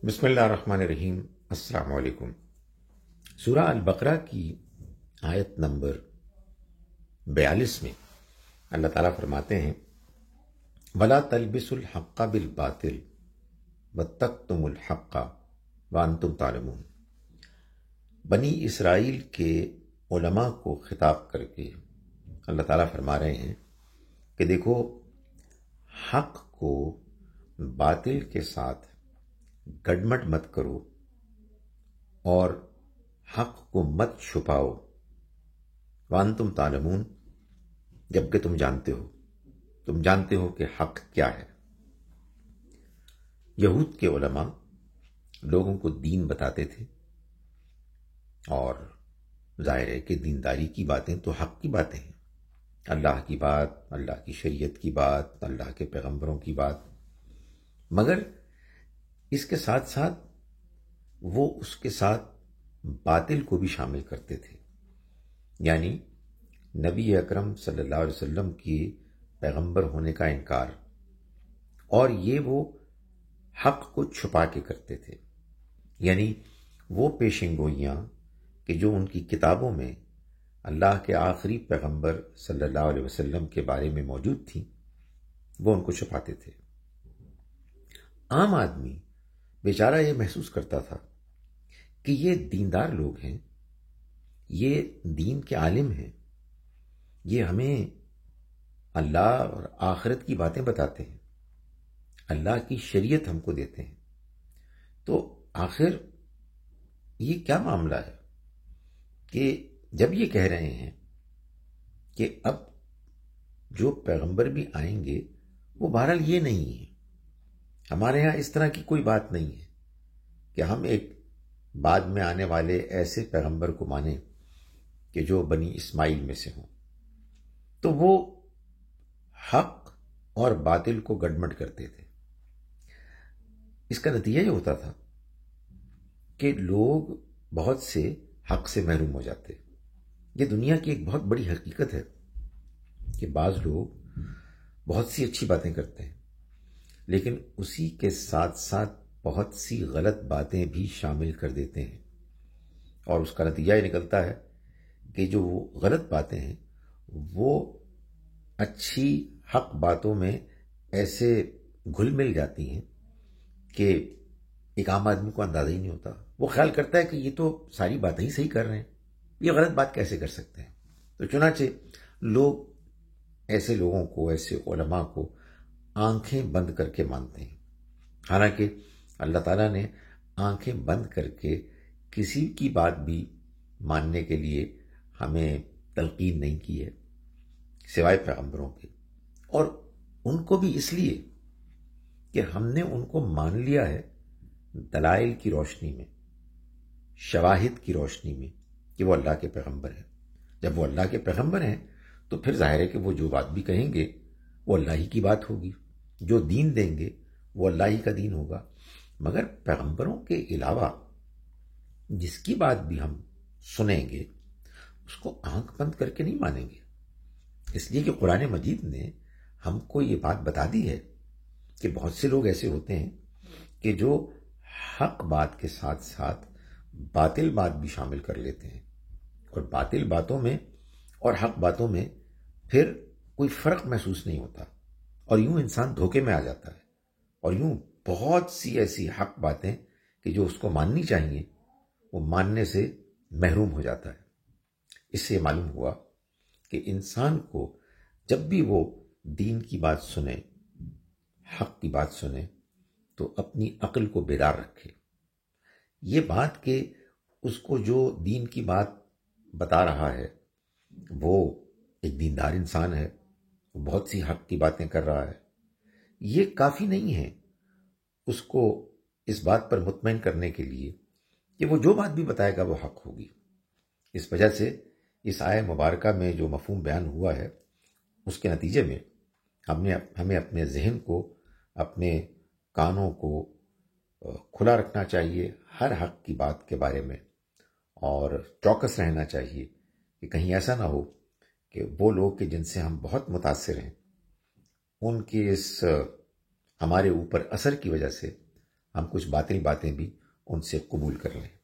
بسم اللہ الرحمن الرحیم۔ السلام علیکم۔ سورہ البقرہ کی آیت نمبر 42 میں اللہ تعالیٰ فرماتے ہیں وَلَا تَلْبِسُوا الْحَقَّ بِالْبَاطِلِ وَتَكْتُمُوا الْحَقَّ وَأَنْتُمْ تَعْلَمُونَ۔ بنی اسرائیل کے علماء کو خطاب کر کے اللہ تعالیٰ فرما رہے ہیں کہ دیکھو، حق کو باطل کے ساتھ گڈمٹ مت کرو اور حق کو مت چھپاؤ، وانتم تعلمون، جبکہ تم جانتے ہو کہ حق کیا ہے۔ یہود کے علماء لوگوں کو دین بتاتے تھے، اور ظاہر ہے کہ دینداری کی باتیں تو حق کی باتیں ہیں، اللہ کی بات، اللہ کی شریعت کی بات، اللہ کے پیغمبروں کی بات، مگر اس کے ساتھ ساتھ وہ اس کے ساتھ باطل کو بھی شامل کرتے تھے، یعنی نبی اکرم صلی اللہ علیہ وسلم کی پیغمبر ہونے کا انکار، اور یہ وہ حق کو چھپا کے کرتے تھے، یعنی وہ پیشن گوئیاں کہ جو ان کی کتابوں میں اللہ کے آخری پیغمبر صلی اللہ علیہ وسلم کے بارے میں موجود تھیں، وہ ان کو چھپاتے تھے۔ عام آدمی بیچارہ یہ محسوس کرتا تھا کہ یہ دیندار لوگ ہیں، یہ دین کے عالم ہیں، یہ ہمیں اللہ اور آخرت کی باتیں بتاتے ہیں، اللہ کی شریعت ہم کو دیتے ہیں، تو آخر یہ کیا معاملہ ہے کہ جب یہ کہہ رہے ہیں کہ اب جو پیغمبر بھی آئیں گے وہ بہرحال یہ نہیں ہے، ہمارے ہاں اس طرح کی کوئی بات نہیں ہے کہ ہم ایک بعد میں آنے والے ایسے پیغمبر کو مانیں کہ جو بنی اسماعیل میں سے ہوں، تو وہ حق اور باطل کو گڈمٹ کرتے تھے۔ اس کا نتیجہ یہ ہوتا تھا کہ لوگ بہت سے حق سے محروم ہو جاتے۔ یہ دنیا کی ایک بہت بڑی حقیقت ہے کہ بعض لوگ بہت سی اچھی باتیں کرتے ہیں، لیکن اسی کے ساتھ ساتھ بہت سی غلط باتیں بھی شامل کر دیتے ہیں، اور اس کا نتیجہ یہ نکلتا ہے کہ جو غلط باتیں ہیں وہ اچھی حق باتوں میں ایسے گھل مل جاتی ہیں کہ ایک عام آدمی کو اندازہ ہی نہیں ہوتا، وہ خیال کرتا ہے کہ یہ تو ساری باتیں ہی صحیح کر رہے ہیں، یہ غلط بات کیسے کر سکتے ہیں۔ تو چنانچہ لوگ ایسے لوگوں کو، ایسے علماء کو آنکھیں بند کر کے مانتے ہیں، حالانکہ اللہ تعالیٰ نے آنکھیں بند کر کے کسی کی بات بھی ماننے کے لیے ہمیں تلقین نہیں کی ہے سوائے پیغمبروں کے، اور ان کو بھی اس لیے کہ ہم نے ان کو مان لیا ہے دلائل کی روشنی میں، شواہد کی روشنی میں کہ وہ اللہ کے پیغمبر ہیں۔ جب وہ اللہ کے پیغمبر ہیں تو پھر ظاہر ہے کہ وہ جو بات بھی کہیں گے وہ اللہ ہی کی بات ہوگی، جو دین دیں گے وہ اللہ ہی کا دین ہوگا، مگر پیغمبروں کے علاوہ جس کی بات بھی ہم سنیں گے اس کو آنکھ بند کر کے نہیں مانیں گے، اس لیے کہ قرآن مجید نے ہم کو یہ بات بتا دی ہے کہ بہت سے لوگ ایسے ہوتے ہیں کہ جو حق بات کے ساتھ ساتھ باطل بات بھی شامل کر لیتے ہیں، اور باطل باتوں میں اور حق باتوں میں پھر کوئی فرق محسوس نہیں ہوتا، اور یوں انسان دھوکے میں آ جاتا ہے، اور یوں بہت سی ایسی حق باتیں کہ جو اس کو ماننی چاہیے وہ ماننے سے محروم ہو جاتا ہے۔ اس سے معلوم ہوا کہ انسان کو جب بھی وہ دین کی بات سنے، حق کی بات سنے، تو اپنی عقل کو بیدار رکھے۔ یہ بات کہ اس کو جو دین کی بات بتا رہا ہے وہ ایک دیندار انسان ہے، وہ بہت سی حق کی باتیں کر رہا ہے، یہ کافی نہیں ہے اس کو اس بات پر مطمئن کرنے کے لیے کہ وہ جو بات بھی بتائے گا وہ حق ہوگی۔ اس وجہ سے اس آیہ مبارکہ میں جو مفہوم بیان ہوا ہے اس کے نتیجے میں ہمیں اپنے ذہن کو، اپنے کانوں کو کھلا رکھنا چاہیے ہر حق کی بات کے بارے میں، اور چوکس رہنا چاہیے کہ کہیں ایسا نہ ہو کہ وہ لوگ کہ جن سے ہم بہت متاثر ہیں ان کے اس ہمارے اوپر اثر کی وجہ سے ہم کچھ باطل باتیں بھی ان سے قبول کر لیں۔